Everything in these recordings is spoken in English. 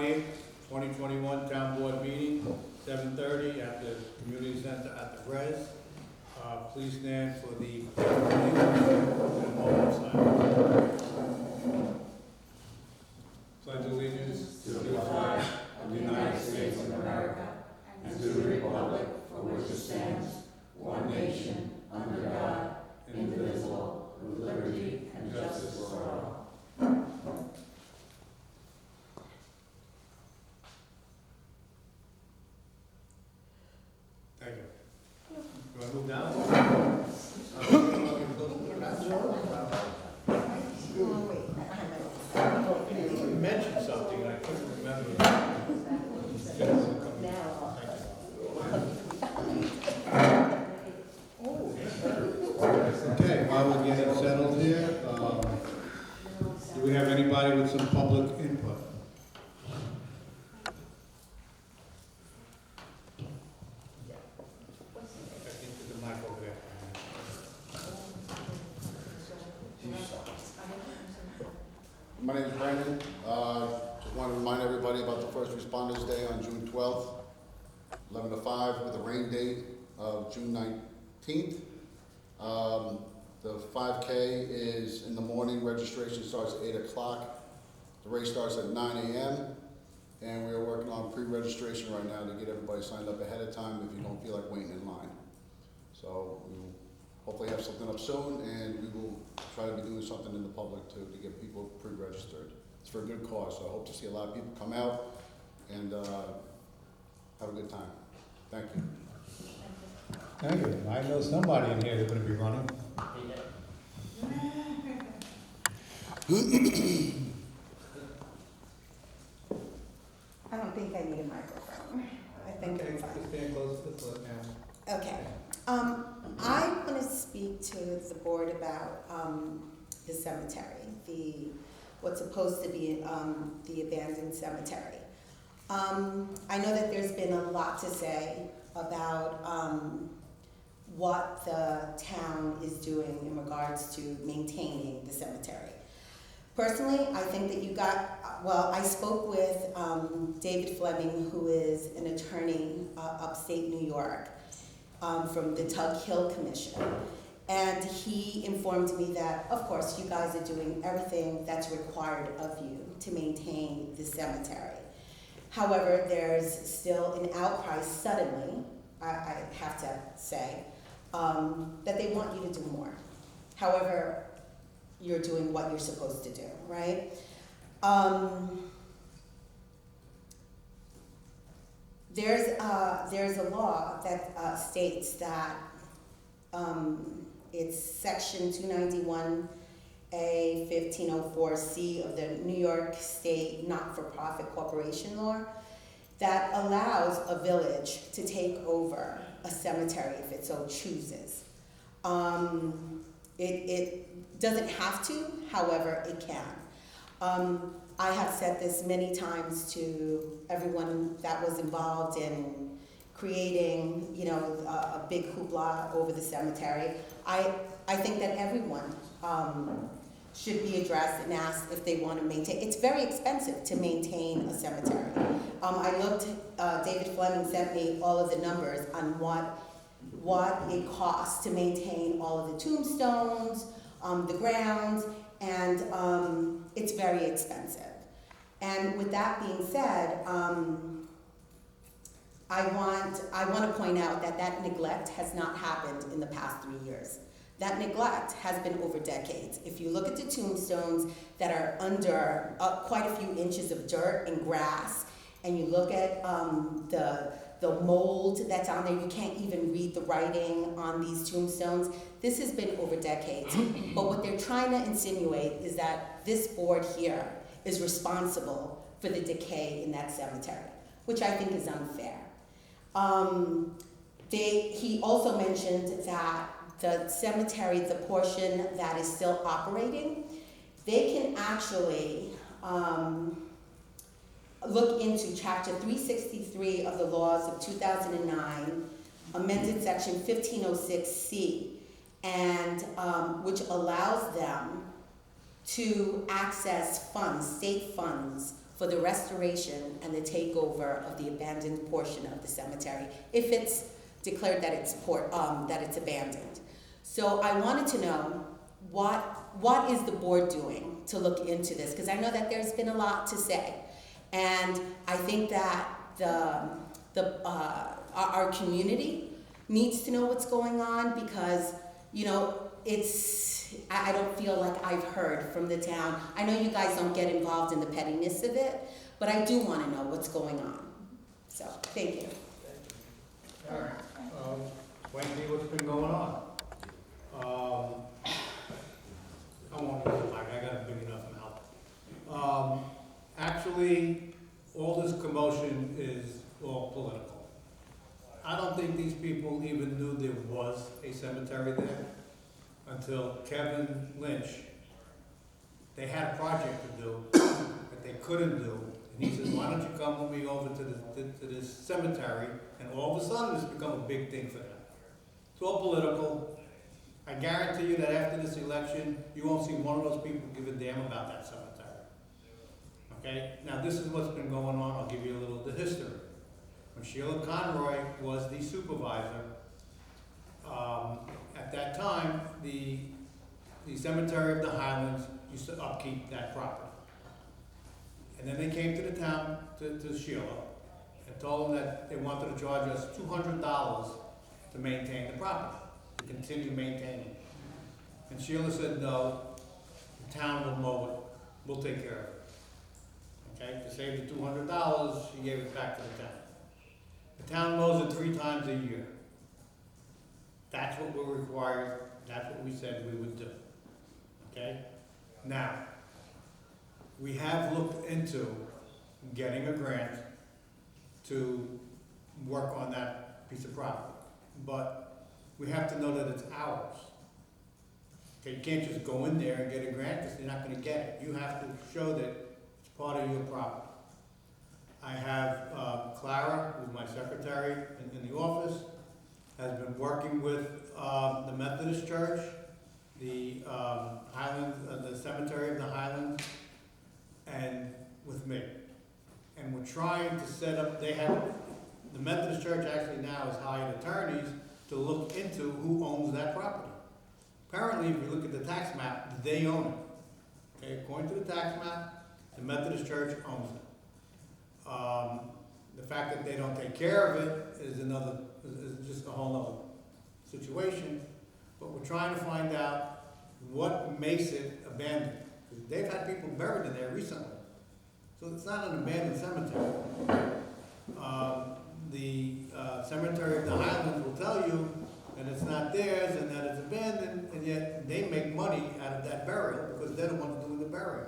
28th, 2021 Town Board meeting, 7:30 at the Community Center at the Res. Please stand for the moment of silence. Pledge allegiance To the flag of the United States of America and to the republic for which it stands, one nation, under God, indivisible, with liberty and justice for all. Thank you. Do I move down? You mentioned something, and I couldn't remember. Okay, while we're getting settled here, do we have anybody with some public input? I think there's a mic over there. My name is Brandon. Just want to remind everybody about the First Responders Day on June 12th, 11 to 5, with a rain date of June 19th. The 5K is in the morning. Registration starts at 8 o'clock. The race starts at 9 a.m. And we are working on pre-registration right now to get everybody signed up ahead of time if you don't feel like waiting in line. So we will hopefully have something up soon, and we will try to be doing something in the public too to get people pre-registered. It's for a good cause, so I hope to see a lot of people come out and have a good time. Thank you. Thank you. I know somebody in here that's gonna be running. I don't think I need a microphone. I think I'm fine. Stand close to the foot now. Okay. I want to speak to the board about the cemetery, what's supposed to be the abandoned cemetery. I know that there's been a lot to say about what the town is doing in regards to maintaining the cemetery. Personally, I think that I spoke with David Fleming, who is an attorney upstate New York, from the Tug Hill Commission. And he informed me that, of course, you guys are doing everything that's required of you to maintain the cemetery. However, there's still an outcry suddenly, I have to say, that they want you to do more. However, you're doing what you're supposed to do, right? There's a law that states that it's section 291A 1504C of the New York State Not-for-Profit Corporation Law that allows a village to take over a cemetery if it so chooses. It doesn't have to, however, it can. I have said this many times to everyone that was involved in creating, a big hoopla over the cemetery. I think that everyone should be addressed and asked if they want to maintain. It's very expensive to maintain a cemetery. I looked, David Fleming sent me all of the numbers on what it costs to maintain all of the tombstones, the grounds, and it's very expensive. And with that being said, I want to point out that neglect has not happened in the past 3 years. That neglect has been over decades. If you look at the tombstones that are under quite a few inches of dirt and grass, and you look at the mold that's on there, you can't even read the writing on these tombstones. This has been over decades. But what they're trying to insinuate is that this board here is responsible for the decay in that cemetery, which I think is unfair. He also mentioned that the cemetery, the portion that is still operating, they can actually look into Chapter 363 of the laws of 2009, amended Section 1506C, and which allows them to access funds, state funds, for the restoration and the takeover of the abandoned portion of the cemetery, if it's declared that it's abandoned. So I wanted to know what is the board doing to look into this? Because I know that there's been a lot to say, and I think that our community needs to know what's going on, because I don't feel like I've heard from the town. I know you guys don't get involved in the pettiness of it, but I do want to know what's going on. So, thank you. All right, Wendy, what's been going on? I won't use the mic, I got a big enough mouth. Actually, all this commotion is all political. I don't think these people even knew there was a cemetery there until Kevin Lynch, they had a project to do that they couldn't do. And he said, why don't you come with me over to this cemetery? And all of a sudden, it's become a big thing for them. It's all political. I guarantee you that after this election, you won't see one of those people give a damn about that cemetery. Okay? Now, this is what's been going on. I'll give you a little of the history. When Sheila Conroy was the supervisor, at that time, the Cemetery of the Highlands used to upkeep that property. And then they came to the town, to Sheila, and told them that they wanted to charge us $200 to maintain the property, to continue maintaining it. And Sheila said, no, the town will mow it, we'll take care of it. Okay, to save the $200, she gave it back to the town. The town mows it 3 times a year. That's what we're required, that's what we said we would do. Okay? Now, we have looked into getting a grant to work on that piece of property, but we have to know that it's ours. Okay, you can't just go in there and get a grant because you're not going to get it. You have to show that it's part of your property. I have Clara, who's my secretary in the office, has been working with the Methodist Church, the Highlands, the Cemetery of the Highlands, and with me. And we're trying to set up, the Methodist Church actually now has hired attorneys to look into who owns that property. Apparently, if you look at the tax map, they own it. Okay, according to the tax map, the Methodist Church owns it. The fact that they don't take care of it is just a whole other situation. But we're trying to find out what makes it abandoned. They've had people buried in there recently. So it's not an abandoned cemetery. The Cemetery of the Highlands will tell you that it's not theirs and that it's abandoned, and yet they make money out of that burial because they're the ones doing the burial.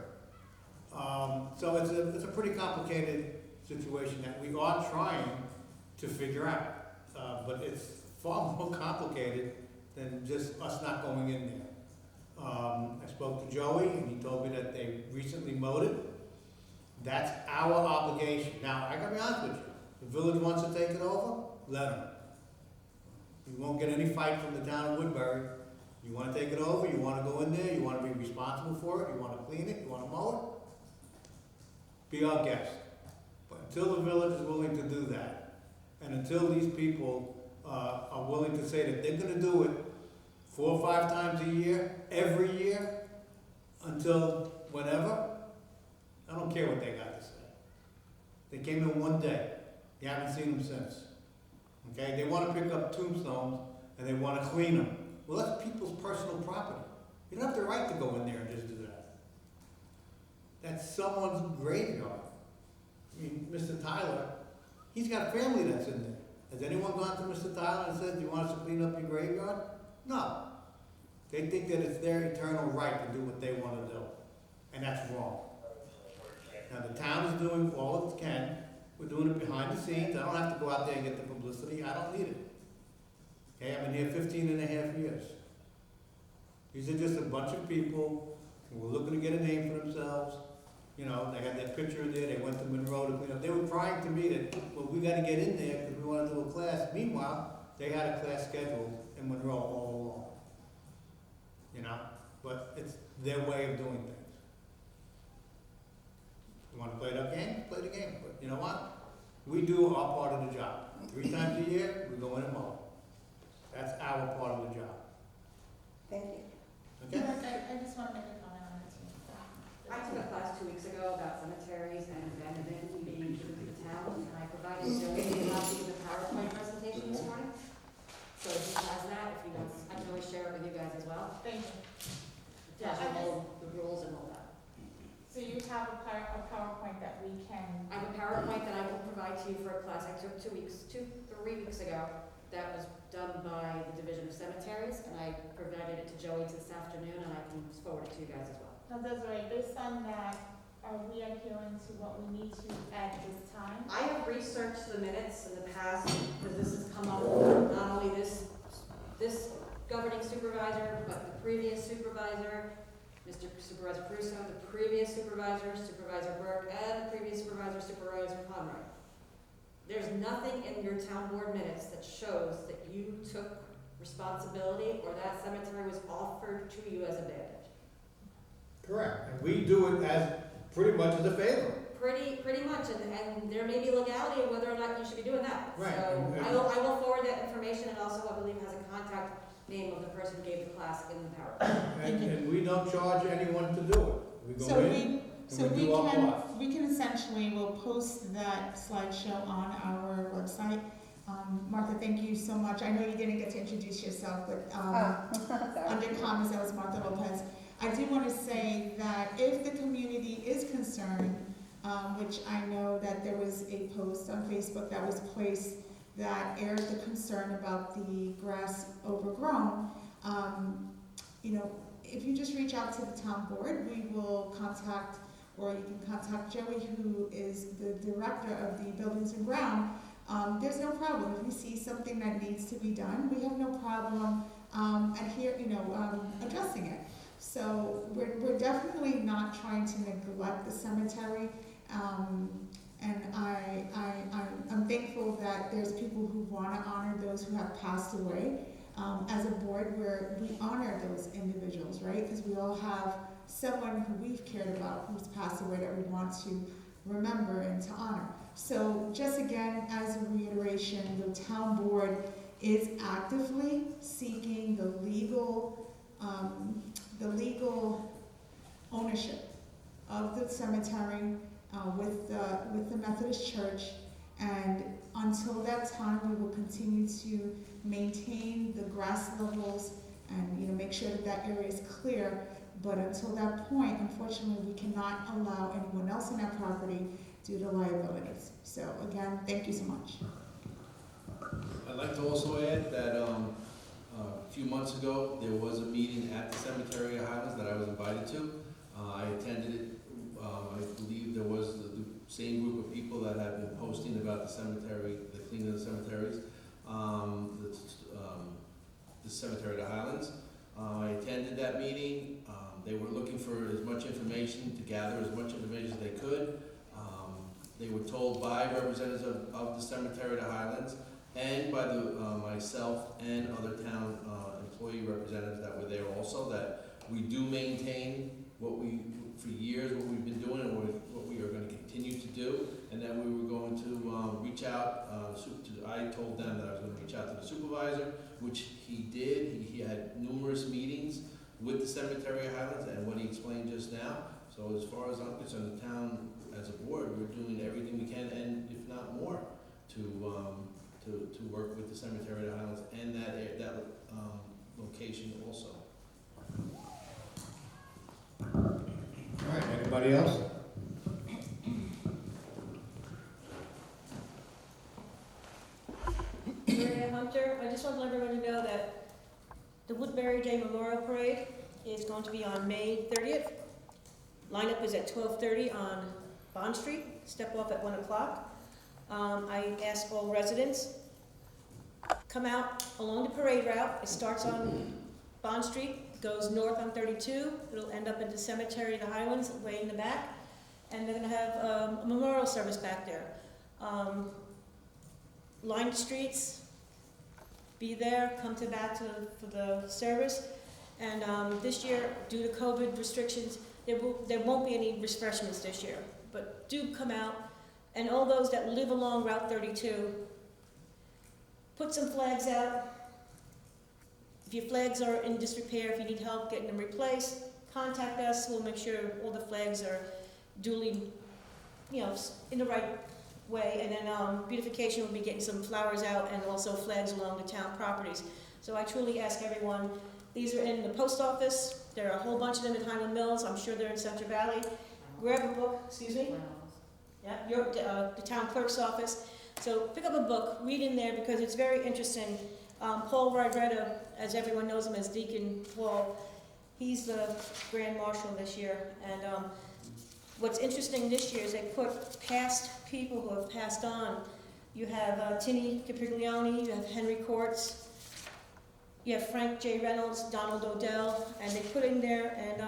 So it's a pretty complicated situation that we are trying to figure out. But it's far more complicated than just us not going in there. I spoke to Joey, and he told me that they recently mowed it. That's our obligation. Now, I gotta be honest with you. The village wants to take it over, let them. You won't get any fight from the town of Woodbury. You wanna take it over, you wanna go in there, you wanna be responsible for it, you wanna clean it, you wanna mow it, be our guest. But until the village is willing to do that, and until these people are willing to say that they're gonna do it 4 or 5 times a year, every year, until whenever, I don't care what they got to say. They came in one day. You haven't seen them since. Okay? They want to pick up tombstones and they want to clean them. Well, that's people's personal property. You don't have the right to go in there and just do that. That's someone's graveyard. I mean, Mr. Tyler, he's got a family that's in there. Has anyone gone to Mr. Tyler and said, do you want us to clean up your graveyard? No. They think that it's their eternal right to do what they want to do. And that's wrong. Now, the town is doing all it can. We're doing it behind the scenes. I don't have to go out there and get the publicity. I don't need it. Okay, I've been here 15 and a half years. These are just a bunch of people who were looking to get a name for themselves. You know, they had that picture there. They went to Monroe to clean up. They were crying to me that, well, we got to get in there because we want to do a class. Meanwhile, they had a class scheduled in Monroe all along. You know, but it's their way of doing things. You want to play that game? We do our part of the job. 3 times a year, we go in and mow. That's our part of the job, Thank you. okay? I just want to make a comment on it too. I took a class 2 weeks ago about cemeteries and abandonment being given to the town, and I provided Joey a copy of the PowerPoint presentation this morning. So if he has that, if he wants, I can always share it with you guys as well. Thank you. Yeah, the rules and all that. So you have a PowerPoint that we can, I have a PowerPoint that I will provide to you for a class I took 3 weeks ago. That was done by the Division of Cemeteries, and I provided it to Joey this afternoon, and I can forward it to you guys as well. now Desiree, based on that, are we adhering to what we need to at this time? I have researched the minutes in the past, because this has come up, not only this governing supervisor, but the previous supervisor, Mr. Supervisor Crusoe, the previous supervisor, Supervisor Burke, and the previous supervisor, Supervisor Conroy. There's nothing in your town board minutes that shows that you took responsibility or that cemetery was offered to you as abandoned. Correct. And we do it as, pretty much as a favor. Pretty much, and there may be legality of whether or not you should be doing that. Right, So and- I will forward that information, and also I believe has a contact name of the person who gave the class in the PowerPoint. And we don't charge anyone to do it. We go So in, So and we we do our can, part. we can essentially, we'll post that slideshow on our website. Martha, thank you so much. I know you didn't get to introduce yourself, but, under comments, that was Martha Lopez. I do want to say that if the community is concerned, which I know that there was a post on Facebook that was placed that aired the concern about the grass overgrown, you know, if you just reach out to the town board, we will contact, or you can contact Joey, who is the director of the Buildings and Ground. There's no problem. If we see something that needs to be done, we have no problem addressing it. So we're definitely not trying to neglect the cemetery. And I'm thankful that there's people who want to honor those who have passed away. As a board, where we honor those individuals, right? Because we all have someone who we've cared about who's passed away that we want to remember and to honor. So just again, as a reiteration, the town board is actively seeking the legal ownership of the cemetery with the Methodist Church, and until that time, we will continue to maintain the grass levels and make sure that that area is clear. But until that point, unfortunately, we cannot allow anyone else on that property due to liabilities. So again, thank you so much. I'd like to also add that a few months ago, there was a meeting at the Cemetery of Highlands that I was invited to. I attended it. I believe there was the same group of people that have been posting about the cemetery, the cleaning of the cemeteries, the Cemetery of the Highlands. I attended that meeting. They were looking for as much information, to gather as much information as they could. They were told by representatives of the Cemetery of the Highlands and by myself and other town employee representatives that were there also, that we do maintain for years what we've been doing and what we are going to continue to do, and that we were going to reach out. I told them that I was going to reach out to the supervisor, which he did. He had numerous meetings with the Cemetery of Highlands, and what he explained just now. So as far as I'm concerned, the town as a board, we're doing everything we can, and if not more, to work with the Cemetery of the Highlands and that location also. All right, anybody else? Maria Hunter, I just want to let everyone know that the Woodbury Day Memorial Parade is going to be on May 30th. Lineup is at 12:30 on Bond Street, step off at 1 o'clock. I ask all residents, come out along the parade route. It starts on Bond Street, goes north on 32. It'll end up at the Cemetery of the Highlands, way in the back. And they're going to have a memorial service back there. Line the streets, be there, come to back for the service. And this year, due to COVID restrictions, there won't be any refreshments this year. But do come out and all those that live along Route 32, put some flags out. If your flags are in disrepair, if you need help getting them replaced, contact us. We'll make sure all the flags are duly, in the right way. And then beautification will be getting some flowers out and also flags along the town properties. So I truly ask everyone, these are in the post office. There are a whole bunch of them in Highland Mills. I'm sure they're in Central Valley. Grab a book, excuse me? Yeah, the town clerk's office. So pick up a book, read in there because it's very interesting. Paul Rodretta, as everyone knows him as Deacon Paul, he's the Grand Marshal this year. And what's interesting this year is they put past people who have passed on. You have Tinny Capriglione, you have Henry Courts, you have Frank J. Reynolds, Donald Odell, and they put in there, and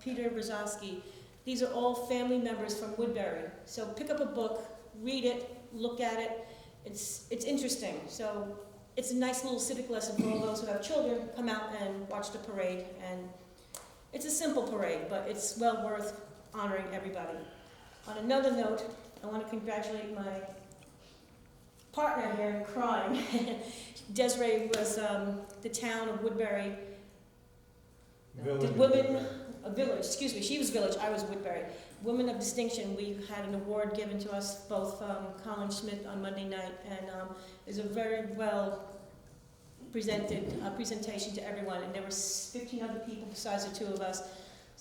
Peter Brzezowski. These are all family members from Woodbury. So pick up a book, read it, look at it. It's interesting. So it's a nice little civic lesson for all those who have children. Come out and watch the parade. And it's a simple parade, but it's well worth honoring everybody. On another note, I want to congratulate my partner here in crime. Desiree was the town of Woodbury. The women, village, excuse me, she was village, I was Woodbury. Women of Distinction, we had an award given to us, both Colin Schmidt on Monday night, and it was a very well presentation to everyone, and there were 15 other people besides the two of us.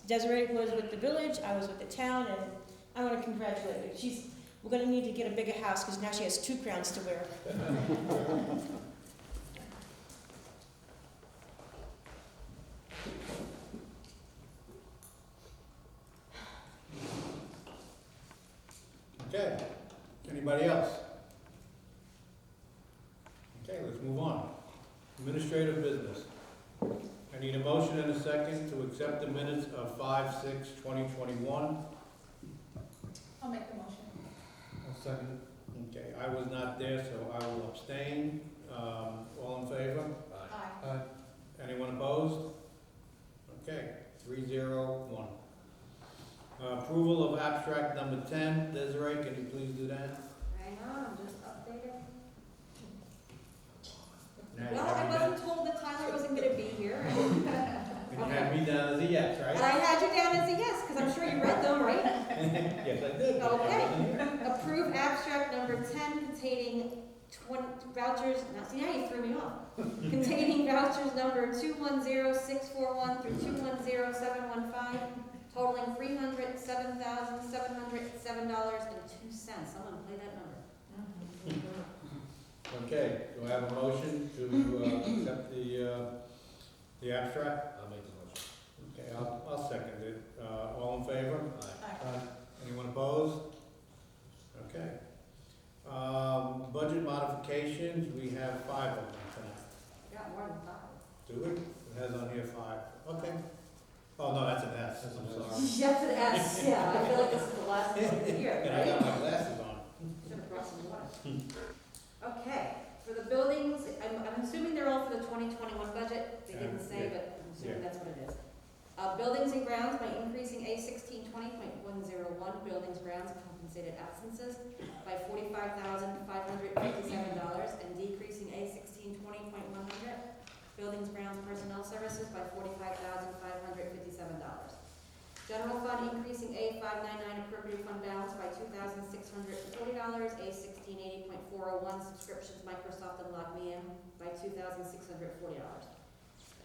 Desiree was with the village, I was with the town, and I want to congratulate her. We're going to need to get a bigger house because now she has 2 crowns to wear. Okay, anybody else? Okay, let's move on. Administrative business. I need a motion and a second to accept the minutes of 5/6/2021. I'll make the motion. Second. Okay, I was not there, so I will abstain. All in favor? Aye. Anyone opposed? Okay, 3-0-1. Approval of abstract number 10. Desiree, can you please do that? Hang on, I'm just updating. Now you Well, have I me down- wasn't told that Tyler wasn't gonna be here. And you have me down as a yes, But right? I had you down as a yes, because I'm sure you read them, right? Yes, I did. but I Okay. wasn't here. Approve abstract number 10 containing 20 vouchers, now you threw me off. Containing vouchers number 210641 through 210715, totaling $307,707.02. Someone play that number. Okay, do I have a motion to accept the abstract? I'll make the motion. Okay, I'll second it. All in favor? Aye. Anyone opposed? Okay. Budget modifications, we have 5 of them tonight. Got more than 5. Do we? It has on here 5. Okay. Oh, no, that's an S, I'm sorry. Yes, it has, yeah, I feel like this is the last one of the year, And I right? got my glasses on. Should have brought some water. Okay, for the buildings, I'm assuming they're all for the 2021 budget. They didn't say, but I'm assuming that's what it is. Buildings and grounds by increasing A 1620.101, buildings, grounds, compensated absences by $45,557 and decreasing A 1620.100, buildings, grounds, personnel services by $45,557. General fund increasing A 599 appropriate fund balance by $2,640, A 1680.401 subscriptions Microsoft and LogMeIn by $2,640.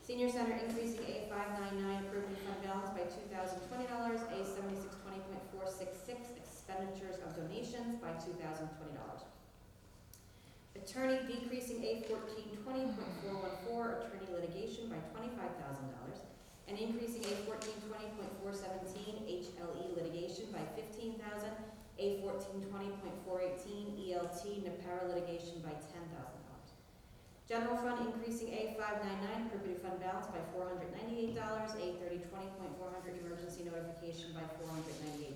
Senior center increasing A 599 appropriate fund balance by $2,020, A 7620.466 expenditures of donations by $2,020. Attorney decreasing A 1420.414 attorney litigation by $25,000 and increasing A 1420.417 HLE litigation by $15,000, A 1420.418 ELT NAPARA litigation by $10,000. General fund increasing A 599 appropriate fund balance by $498, A 3020.400 emergency notification by $498.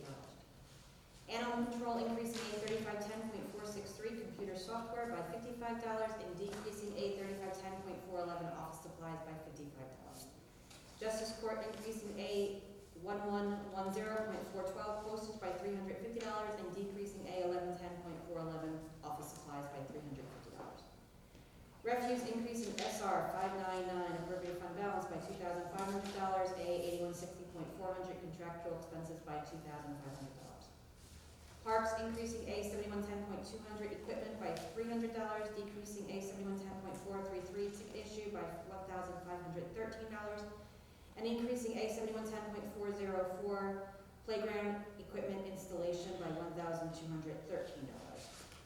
Animal control increasing A 3510.463 computer software by $55 and decreasing A 3510.411 office supplies by $55. Justice Court increasing A 1110.412 postage by $350 and decreasing A 1110 capital expenses by $2,500. Parks increasing A 7110.200 equipment by $300, decreasing A 7110.433 ticket issue by $1,513, and increasing A 7110.404 playground equipment installation by $1,213.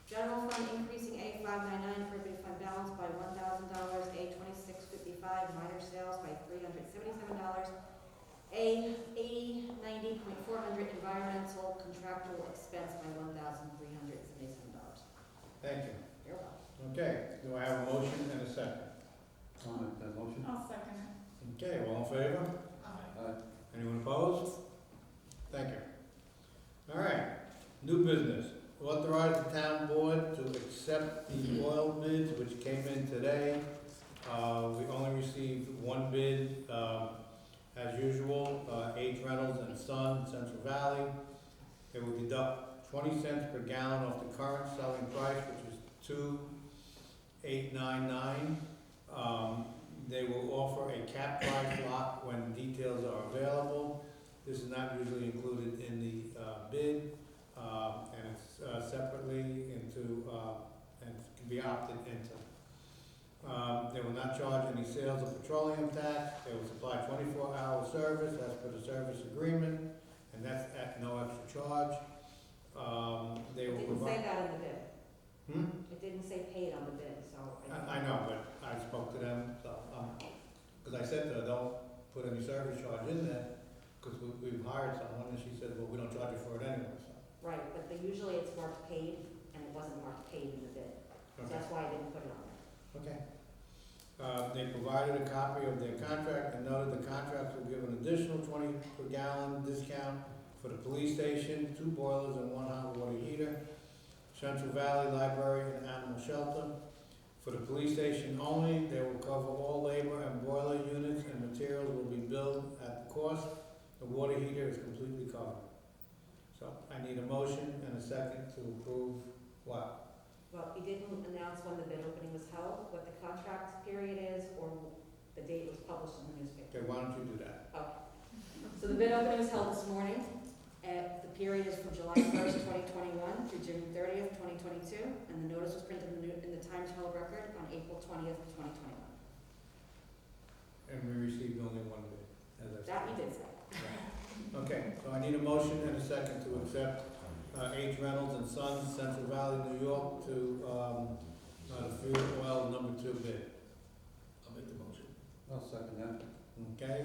General fund increasing A 599 appropriate fund balance by $1,000, A 2655 minor sales by $377, A 8090.400 environmental contractual expense by $1,377. Thank you. You're welcome. Okay, do I have a motion and a second? I'll make that motion. I'll second it. Okay, all in favor? Anyone opposed? Thank you. All right, new business. Authorize the town board to accept the oil bids which came in today. We only received one bid, as usual, H. Reynolds and Son, Central Valley. They will deduct 20 cents per gallon off the current selling price, which is $2.899. They will offer a cap price lock when details are available. This is not usually included in the bid, and it's separately into, and can be opted into. They will not charge any sales of petroleum tax. They will supply 24-hour service as per the service agreement, and that's at no extra charge. They It will didn't say provide. that in the bid. Hmm? It didn't say paid on the bid, so. I know, but I spoke to them, so, because I said to her, don't put any service charge in there, because we've hired someone, and she said, well, we don't charge you for it anyway, so. Right, but usually it's marked paid, and it wasn't marked paid in the bid. So Okay. that's why I didn't put it on there. Okay. They provided a copy of their contract and noted the contract will give an additional 20 per gallon discount for the police station, 2 boilers and 1 hot water heater, Central Valley Library and Animal Shelter. For the police station only, they will cover all labor and boiler units and materials will be billed at the cost. The water heater is completely covered. So I need a motion and a second to approve what? Well, he didn't announce when the bid opening was held, what the contract period is, or the date it was published in the newspaper. Okay, why don't you do that? So the bid opening was held this morning. The period is from July 1st, 2021 through June 30th, 2022, and the notice was printed in the Times Herald Record on April 20th, 2021. And we received only one bid, as I said. That you did say. Okay, so I need a motion and a second to accept H. Reynolds and Sons, Central Valley, New York, to the fuel oil number 2 bid. I'll make the motion. I'll second that. Okay,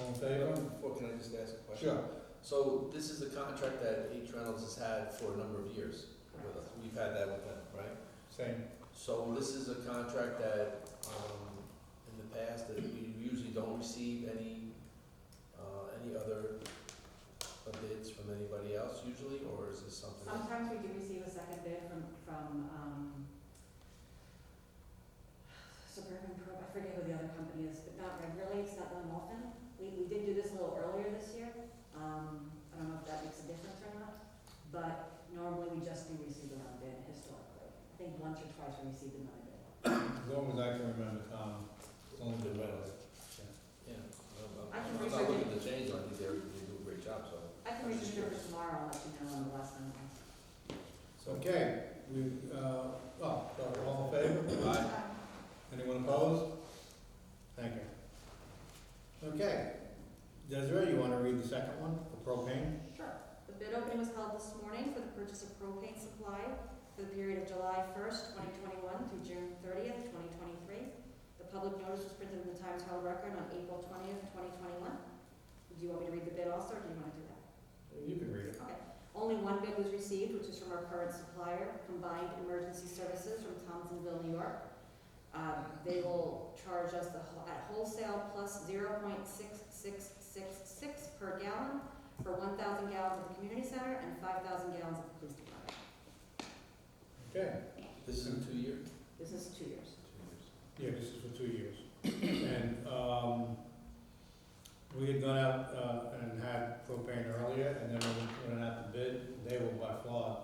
all in favor? Before, can I just ask a question? Sure. So this is a contract that H. Reynolds has had for a number of years with us. We've had that with them, right? Same. So this is a contract that, in the past, that we usually don't receive any other bids from anybody else usually, or is this something? that- Sometimes we do receive a second bid from Suburban Pro, I forget who the other company is, but not regularly, it's not done often. We did do this a little earlier this year. I don't know if that makes a difference or not, but normally we just do receive another bid historically. I think once or twice we received another bid. As long as I can remember, it's only been Reynolds. Yeah. I can I'm not research looking to change, I think they do a great job, so. I can register for tomorrow and let you know on the last one. Okay, so all in favor? Aye. Anyone opposed? Thank you. Okay, Desiree, you want to read the second one for propane? Sure. The bid opening was held this morning for the purchase of propane supply for the period of July 1st, 2021 through June 30th, 2023. The public notice was printed in the Times Herald Record on April 20th, 2021. Do you want me to read the bid also, or do you want to do that? You can read it. Okay. Only one bid was received, which is from our current supplier, Combined Emergency Services from Thompsonville, New York. They will charge us at wholesale plus 0.6666 per gallon for 1,000 gallons at the community center and 5,000 gallons at the police department. Okay, This is a 2-year? This is 2 years. 2 years. yeah, this is for 2 years. And we had gone out and had propane earlier, and then when we went out to bid, they were by far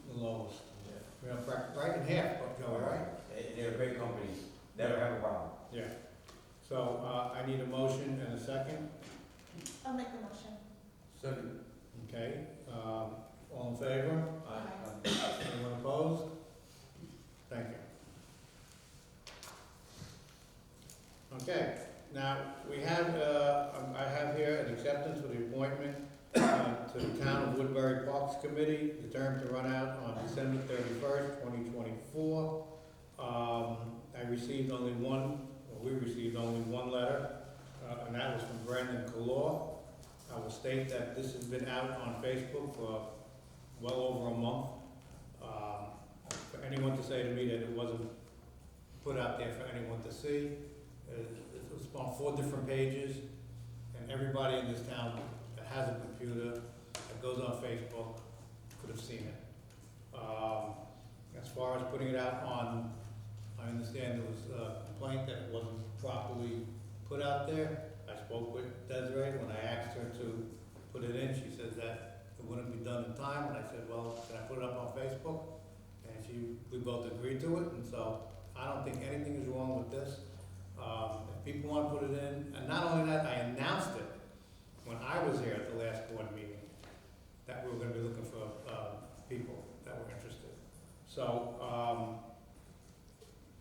the lowest. Yeah. You know, right in half, Joey, right? They're a great company, never have a problem. Yeah. So I need a motion and a second. I'll make the motion. Second. Okay, all in favor? Aye. Anyone opposed? Thank you. Okay, now, we have, I have here an acceptance for the appointment to the Town of Woodbury Parks Committee, the term to run out on December 31st, 2024. I received only one, or we received only one letter, and that was from Brandon Kalor. I will state that this has been out on Facebook for well over a month. For anyone to say to me that it wasn't put out there for anyone to see, it was on 4 different pages, and everybody in this town that has a computer, that goes on Facebook, could have seen it. As far as putting it out on, I understand there was a complaint that it wasn't properly put out there. I spoke with Desiree when I asked her to put it in. She said that it wouldn't be done in time, and I said, well, can I put it up on Facebook? And we both agreed to it, and so I don't think anything is wrong with this. If people want to put it in, and not only that, I announced it when I was here at the last board meeting, that we were gonna be looking for, people that were interested. So,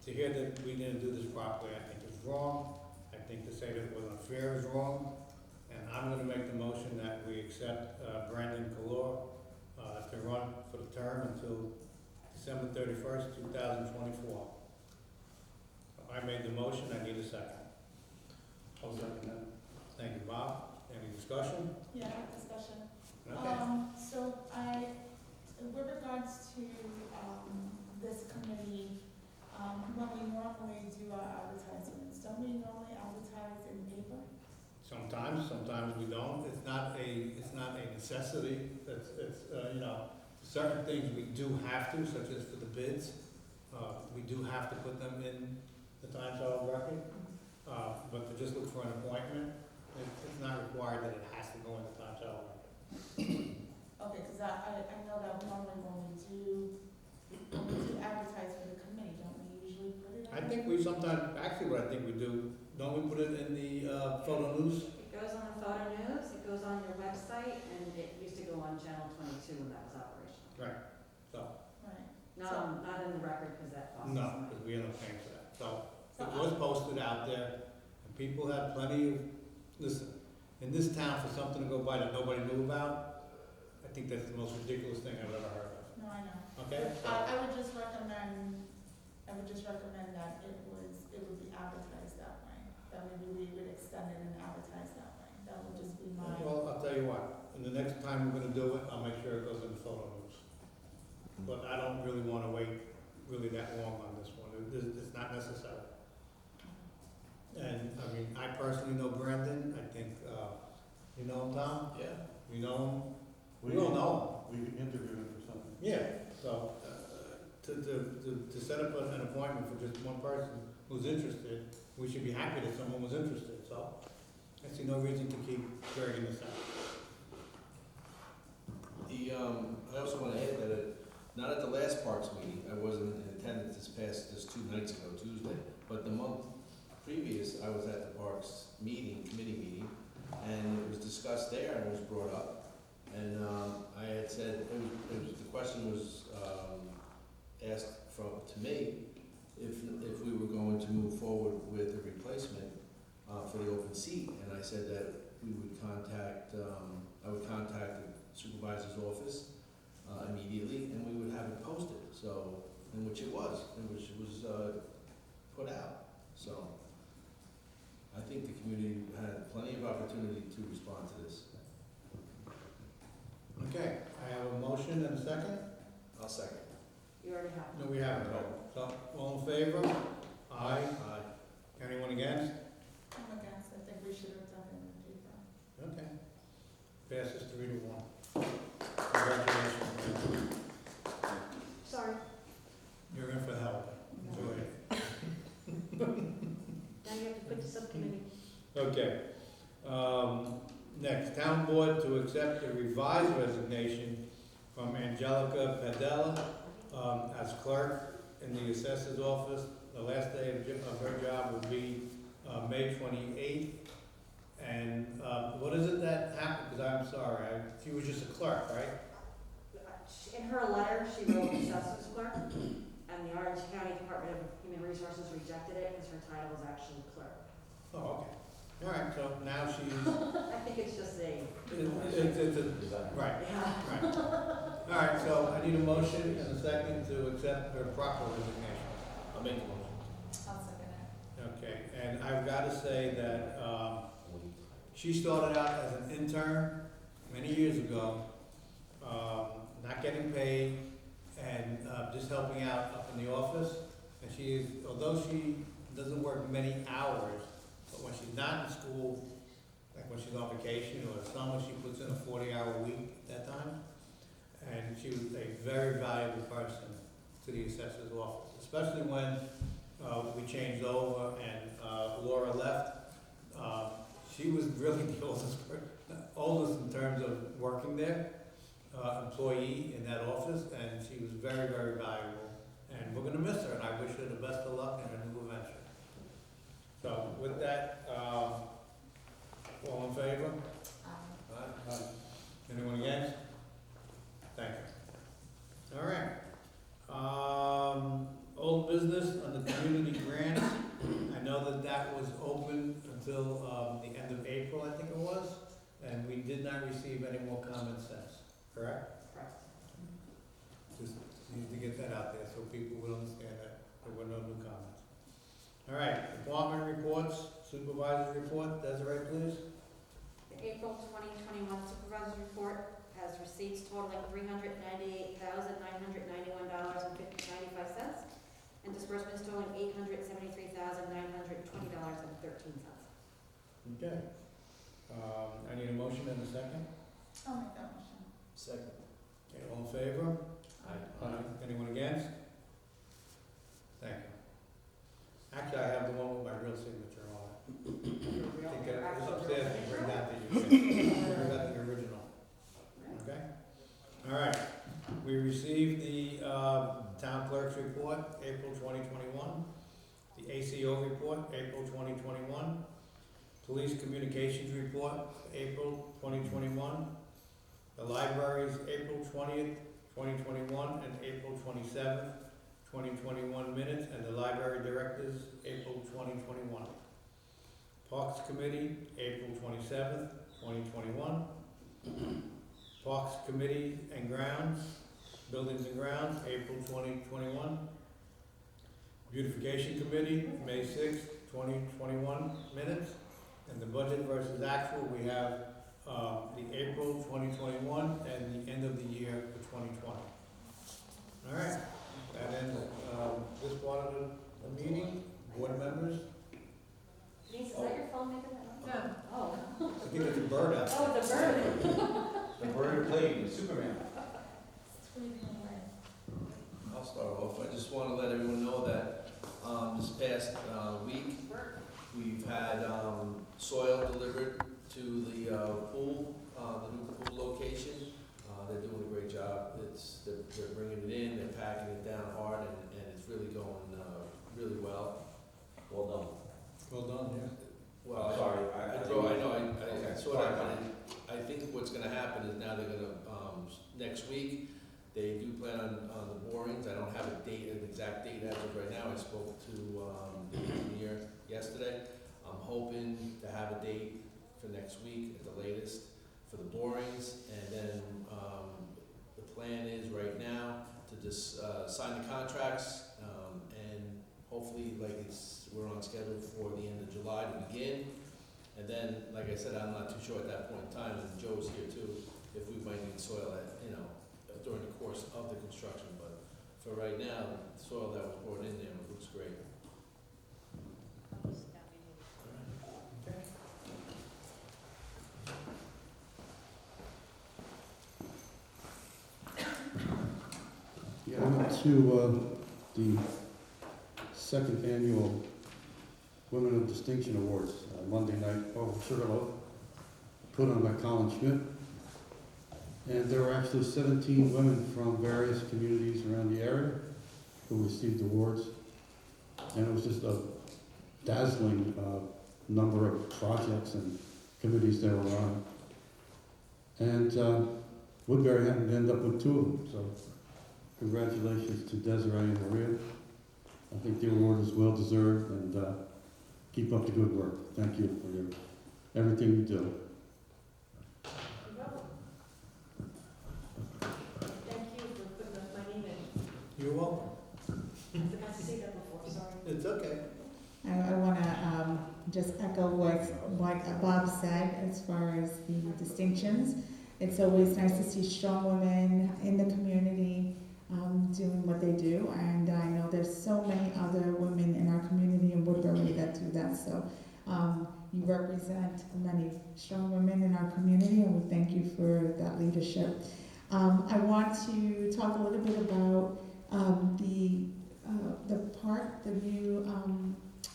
to hear that we didn't do this properly, I think is wrong. I think to say that it was unfair is wrong. And I'm gonna make the motion that we accept, Brandon Kalor, to run for the term until December 31st, 2024. I made the motion, I need a second. I'll second that. Thank you, Bob. Any discussion? Yeah, discussion. Okay. So with regards to, this committee, when we normally do our advertisements, don't we normally advertise in paper? Sometimes we don't. It's not a necessity. It's certain things we do have to, such as for the bids. We do have to put them in the Times Herald Record. But to just look for an appointment, it's not required that it has to go in the Times Herald Record. Okay, because I know that normally when we do advertise for the committee, don't we usually put it on? I think we sometimes, actually what I think we do, don't we put it in the photo news? It goes on the photo news, it goes on your website, and it used to go on Channel 22 when that was operational. Right. So, Right. Not in the record, because that costs no, money. because we end up paying for that. So, So it was posted out there, and people had plenty of, listen, in this town, for something to go by that nobody knew about, I think that's the most ridiculous thing I've ever heard of. No, I know. Okay? I would just recommend that it would be advertised that way. That maybe we would extend it and advertise that way. That would just be my. Well, I'll tell you what, and the next time we're gonna do it, I'll make sure it goes in the photo news. But I don't really wanna wait really that long on this one. It's not necessary. And, I mean, I personally know Brandon. I think, you know him, Tom? Yeah. You know him? We all know him. We interviewed him for something. Yeah, so, to set up an appointment for just one person who's interested, we should be happy that someone was interested, so I see no reason to keep dragging this out. I also want to add that not at the last Parks meeting, I wasn't in attendance this 2 nights ago, Tuesday, but the month previous, I was at the Parks committee meeting, and it was discussed there and it was brought up. And I had said, the question was asked to me if we were going to move forward with a replacement for the open seat. And I said that we would I would contact the supervisor's office immediately, and we would have it posted. So, in which it was put out. So, I think the community had plenty of opportunity to respond to this. Okay, I have a motion and a second? I'll second. You already have. No, we haven't. So, all in favor? Aye. Aye. Anyone against? I'm against. I think we should have done it in paper. Okay. Passes 3-1. Congratulations. Sorry, You're in for help. Enjoy it. now you have to put the subcommittee. Okay. Next, town board to accept the revised resignation from Angelica Padella as clerk in the assessor's office. The last day of her job will be May 28th, And, what is it that happened? Because I'm sorry, she was just a clerk, right? In her letter, she wrote assessors clerk, and the Orange County Department of Human Resources rejected it because her title was actually clerk. Oh, okay. All right, so now she's, I think it's just a, it's a, right, yeah. right. All right, so I need a motion and a second to accept her proper resignation. I'll make the motion. I'll second it. Okay, and I've got to say that, she started out as an intern many years ago, not getting paid and, just helping out up in the office. And she is, although she doesn't work many hours, but when she's not in school, like when she's on vacation or summer, she puts in a 40-hour week at that time. And she was a very valuable person to the assessor's office, especially when we changed over and Laura left. She was really the oldest in terms of working there, employee in that office, and she was very, very valuable. And we're gonna miss her, and I wish her the best of luck in her new venture. So with that, all in favor? Aye. Anyone against? Thank you. All right. Old business on the community grants. I know that that was open until, the end of April, I think it was, and we did not receive any more comments since, correct? Correct. Just need to get that out there so people will understand that there were no new comments. All right, department reports, supervisor's report, Desiree, please. The April 2021 supervisor's report has receipts totaling $398,991.95 and disbursements totaling $873,920.13. Okay. I need a motion and a second. I'll make that motion. Second. Okay, all in favor? Aye. Anyone against? Thank you. Actually, I have the one with my real signature on it. I think it's upstairs, bring that to you. Bring that the original. Okay? All right. We received the town clerk's report, April 2021. The ACO report, April 2021. Police communications report, April 2021. The library's April 20th, 2021, and April 27th, 2021 minutes, and the library director's April 2021. Parks Committee, April 27th, 2021. Parks Committee and Grounds, Buildings and Grounds, April 2021. Beautification Committee, May 6th, 2021 minutes. And the budget versus actual, we have the April 2021 and the end of the year for 2020. All right, that ends this part of the meeting. Board members, Denise, is that your phone making that noise? No. Oh. I think it's a bird out there. Oh, it's a bird. The bird playing Superman. It's waving away. I'll start off. I just want to let everyone know that this past week, we've had soil delivered to the pool, the new pool location. They're doing a great job. They're bringing it in, they're packing it down hard, and it's really going really well. Well done. Well done, yeah. Well, Sorry, I saw that, Sorry. but I think what's gonna happen is now they're gonna, next week, they do plan on the borings. I don't have a date, an exact date as of right now. I spoke to the engineer yesterday. I'm hoping to have a date for next week at the latest for the borings, and then the plan is right now to just sign the contracts, and hopefully, we're on schedule for the end of July to begin. And then, like I said, I'm not too sure at that point in time, and Joe's here too, if we might need soil during the course of the construction, but for right now, the soil that was poured in there looks great. Yeah, I went to the second annual Women of Distinction Awards Monday night over Sugarloaf, put on by Colin Schmidt. And there were actually 17 women from various communities around the area who received awards. And it was just a dazzling number of projects and committees they were on. And Woodbury happened to end up with 2 of them, so congratulations to Desiree and Maria. I think the award is well deserved, and keep up the good work. Thank you for everything you do. Thank you for putting up my name in. You're welcome. I forgot to say that before, sorry. It's okay. I want to just echo what Bob said as far as the distinctions. It's always nice to see strong women in the community doing what they do, and I know there's so many other women in our community in Woodbury that do that, so you represent many strong women in our community, and we thank you for that leadership. I want to talk a little bit about the park, the new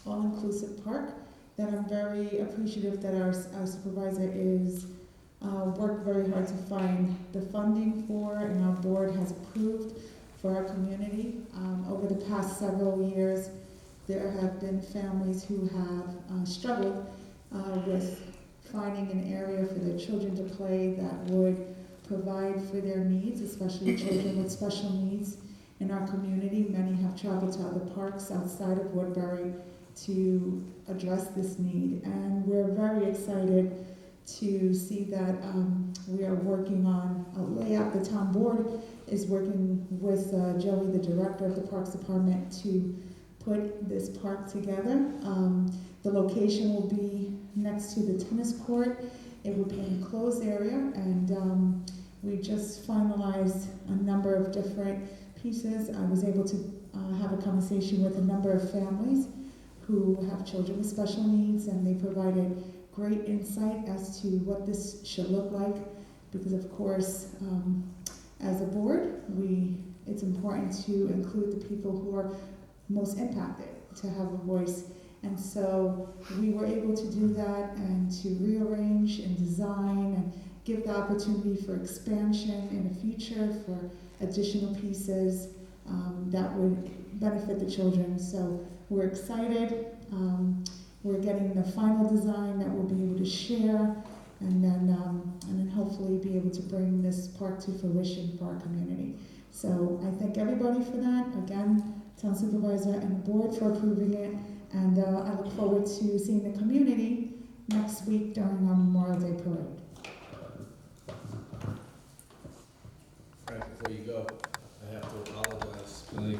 all-inclusive park, that I'm very appreciative that our supervisor is worked very hard to find the funding for, and our board has approved for our community. Over the past several years, there have been families who have struggled with finding an area for their children to play that would provide for their needs, especially children with special needs in our community. Many have traveled to other parks outside of Woodbury to address this need, and we're very excited to see that we are working on a layout. The town board is working with Joey, the director of the Parks Department, to put this park together. The location will be next to the tennis court. It will be an enclosed area, and we just finalized a number of different pieces. I was able to have a conversation with a number of families who have children with special needs, and they provided great insight as to what this should look like, because of course, as a board, it's important to include the people who are most impacted to have a voice. And so we were able to do that and to rearrange and design and give the opportunity for expansion in the future for additional pieces that would benefit the children. So we're excited. We're getting the final design that we'll be able to share, and then hopefully be able to bring this park to fruition for our community. So I thank everybody for that. Again, Town Supervisor and the board for approving it, and I look forward to seeing the community next week during our Memorial Day parade. Frank, before you go, I have to apologize. I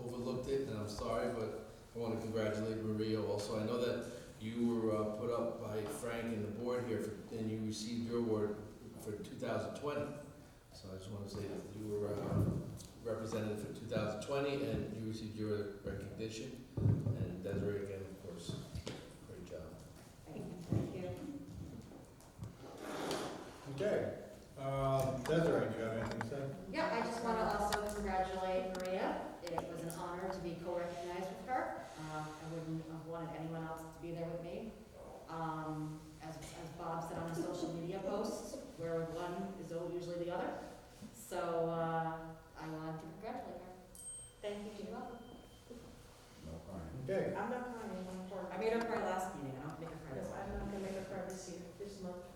overlooked it, and I'm sorry, but I want to congratulate Maria also. I know that you were put up by Frank and the board here, and you received your award for 2020. So I just want to say that you were represented for 2020, and you received your recognition. And Desiree, again, of course, great job. Thank you. Okay. Desiree, do you have anything to say? Yeah, I just want to also congratulate Maria. It was an honor to be co-recognized with her. I wouldn't have wanted anyone else to be there with me. As Bob said on his social media posts, where one is usually the other. So I wanted to congratulate her. Thank you, you're welcome. Okay. I'm not crying anymore. I made her cry last meeting, I don't make her cry No, this I'm time. not gonna make a cry this month.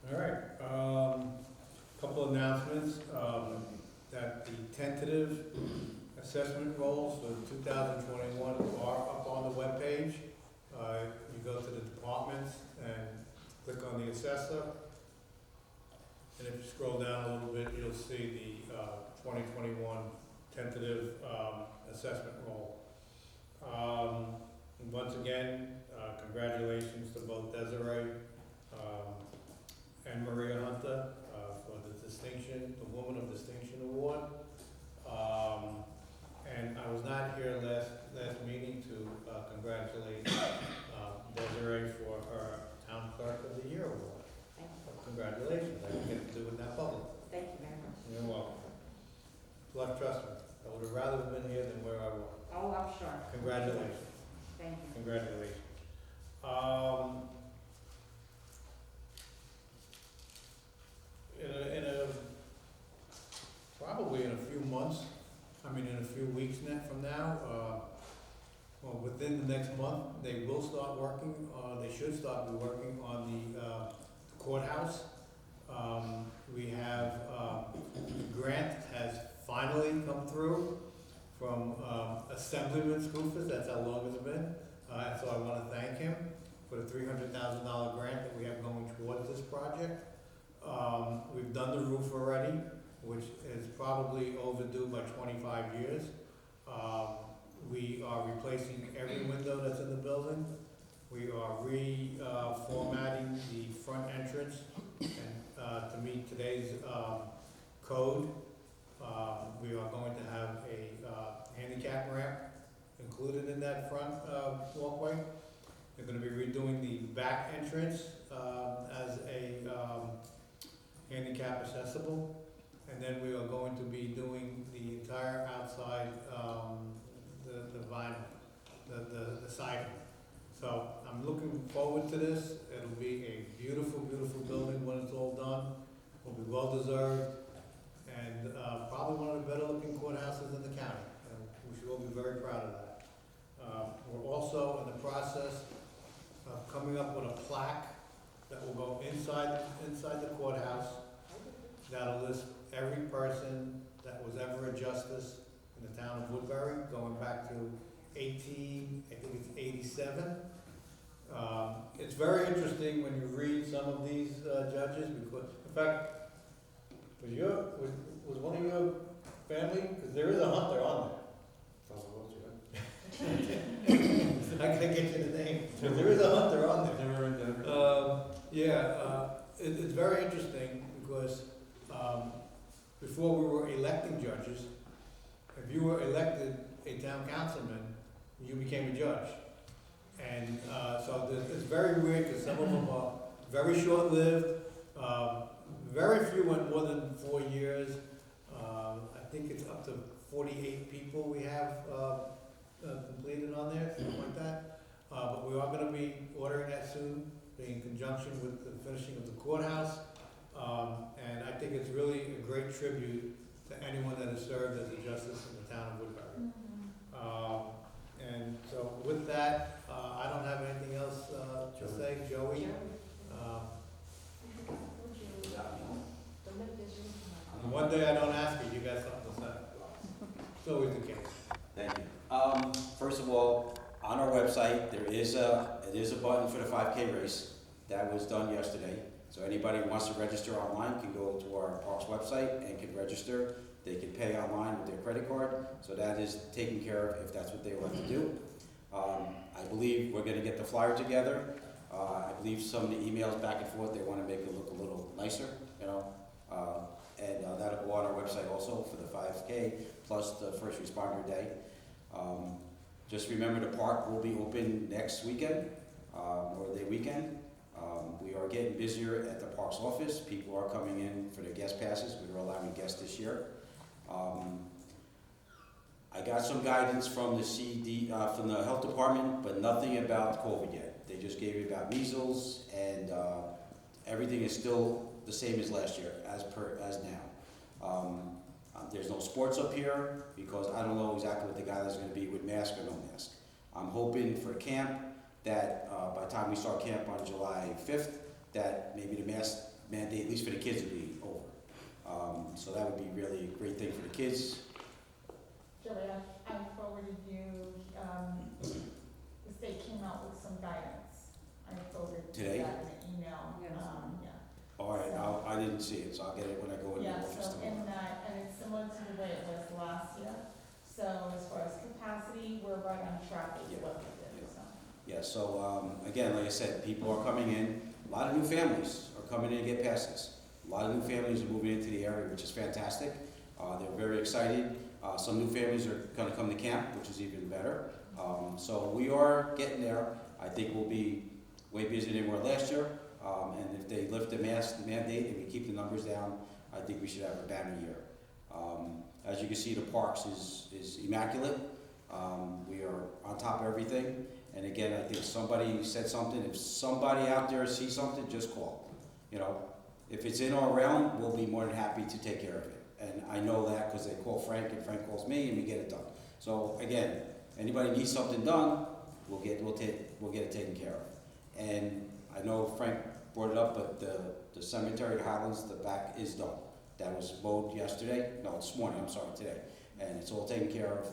All right. Couple announcements. That the tentative assessment rolls for 2021 are up on the webpage. You go to the departments and click on the assessor. And if you scroll down a little bit, you'll see the 2021 tentative assessment roll. Once again, congratulations to both Desiree and Maria Hunter for the distinction, the Woman of Distinction Award. And I was not here last meeting to congratulate Desiree for her Town Clerk of the Year Award. Thank you. Congratulations, I didn't get to do it that public. Thank you very much. You're welcome. But trust me, I would have rather have been here than where I was. Oh, I'm sure. Congratulations, Thank you. congratulations. Probably in a few months, in a few weeks from now, well, within the next month, they will start working, they should start working on the courthouse. We have, the grant has finally come through from Assemblyman Skoufis, that's how long it's been. So I wanna thank him for the $300,000 grant that we have going towards this project. We've done the roof already, which is probably overdue by 25 years. We are replacing every window that's in the building. We are reformatting the front entrance and, to meet today's code. We are going to have a handicap ramp included in that front walkway. They're gonna be redoing the back entrance as a handicap accessible. And then we are going to be doing the entire outside, the vinyl, the siding. So I'm looking forward to this. It'll be a beautiful, beautiful building when it's all done. It'll be well deserved and probably one of the better looking courthouses in the county. And we should all be very proud of that. We're also in the process of coming up with a plaque that will go inside the courthouse that'll list every person that was ever a justice in the town of Woodbury, going back to I think it's 87. It's very interesting when you read some of these judges, because, in fact, was one of your family? Because there is a Hunter on there. I gotta get you the name. There is a Hunter on there. Never in Denver. It's very interesting because before we were electing judges, if you were elected a town councilman, you became a judge. And so it's very weird because some of them are very short-lived. Very few went more than 4 years. I think it's up to 48 people we have completed on there, something like that. But we are going to be ordering that soon, in conjunction with the finishing of the courthouse. And I think it's really a great tribute to anyone that has served as a justice in the town of Woodbury. And so with that, I don't have anything else to say. Joey? One day I don't ask you, you got something to say. It's always the case. Thank you. First of all, on our website, it is a button for the 5K race. That was done yesterday. So anybody who wants to register online can go to our Parks website and can register. They can pay online with their credit card. So that is taken care of if that's what they want to do. I believe we're going to get the flyer together. I believe some of the emails back and forth, they want to make it look a little nicer, you know. And that'll go on our website also for the 5K plus the First Responder Day. Just remember the park will be open next weekend, Memorial Day weekend. We are getting busier at the parks office. People are coming in for their guest passes. We are allowing guests this year. I got some guidance from the from the health department, but nothing about COVID yet. They just gave me about measles, and everything is still the same as last year, as now. There's no sports up here because I don't know exactly what the guidelines are going to be with mask or no mask. I'm hoping for camp that by the time we start camp on July 5th, that maybe the mask mandate, at least for the kids, will be over. So that would be really a great thing for the kids. Julia, I forwarded you, the state came out with some guidance. I forwarded Today? that in an email, yeah. All right, I didn't see it, so I'll get it when I go in the Yeah, office so tomorrow. in that, and it's similar to the way it was last year. So as far as capacity, we're right on track with what we did, so. Yeah, so again, like I said, people are coming in. A lot of new families are coming in to get passes. A lot of new families are moving into the area, which is fantastic. They're very excited. Some new families are going to come to camp, which is even better. So we are getting there. I think we'll be way busier than we were last year. And if they lift the mask mandate and we keep the numbers down, I think we should have a banner year. As you can see, the parks is immaculate. We are on top of everything. And again, I think somebody said something. If somebody out there sees something, just call. You know, if it's in our realm, we'll be more than happy to take care of it. And I know that because they call Frank and Frank calls me and we get it done. So again, anybody needs something done, we'll get it taken care of. And I know Frank brought it up, but the cemetery at Highlands, the back is done. That was mowed yesterday, no, this morning, I'm sorry, today, and it's all taken care of.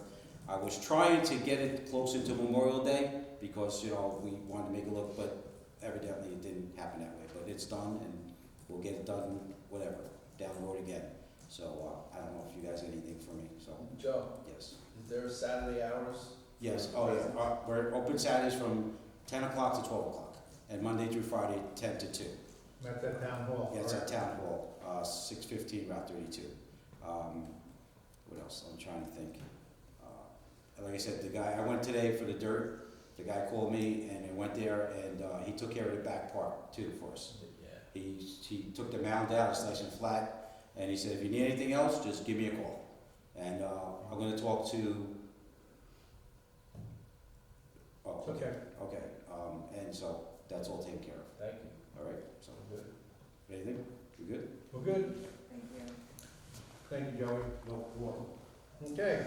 I was trying to get it closer to Memorial Day, because, you know, we wanted to make it look, but evidently it didn't happen that way. But it's done, and we'll get it done, whatever, down the road again. So, I don't know if you guys have anything for me, so, Joe, yes. is there Saturday hours? Yes, oh yeah, we're open Saturdays from 10 o'clock to 12 o'clock, and Monday through Friday, 10 to 2. That's at Town Hall. Yeah, it's at correct? Town Hall, 615 Route 32. What else? I'm trying to think. Like I said, the guy, I went today for the dirt. The guy called me and I went there and he took care of the back part too for us. Yeah. He took the mound out, it's nice and flat, and he said, if you need anything else, just give me a call. And I'm gonna talk to, oh, Okay. okay, and so that's all taken care of, Thank you. all right? So, Good. anything? You good? We're good. Thank you. Thank you, Joey. No, you're welcome. Okay,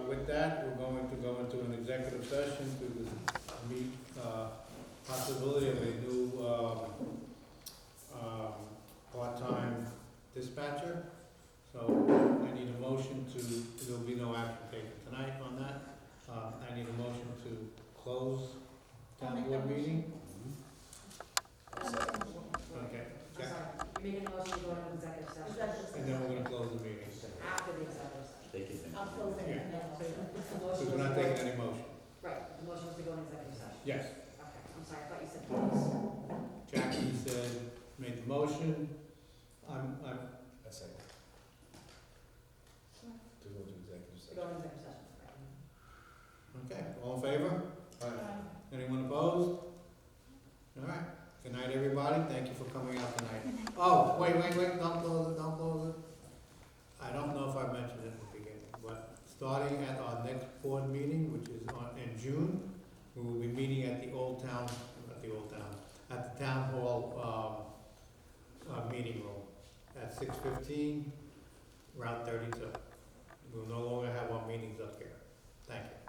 with that, we're going to go into an executive session to meet, possibility of a new, part-time dispatcher. So I need a motion to, there'll be no action taken tonight on that. I need a motion to close town board meeting. Okay, I'm sorry, you're making a motion to go into executive session and then we're gonna close the meeting. after the executive session. I'll close it. Yeah. So the So motion we're was not to go, taking any motion. right, the motion was to go into executive session. Yes, Okay, I'm sorry, I thought you said close. Jackie said, made the motion. I'm, A second. To go to executive To session. go into executive session, right. okay, all in favor? Anyone opposed? All right, good night, everybody, thank you for coming out tonight. Oh, wait, don't close it. I don't know if I mentioned it at the beginning, but starting at our next board meeting, which is in June, we will be meeting at the at the Town Hall, meeting room at 6:15, Route 32. We'll no longer have our meetings up here. Thank you.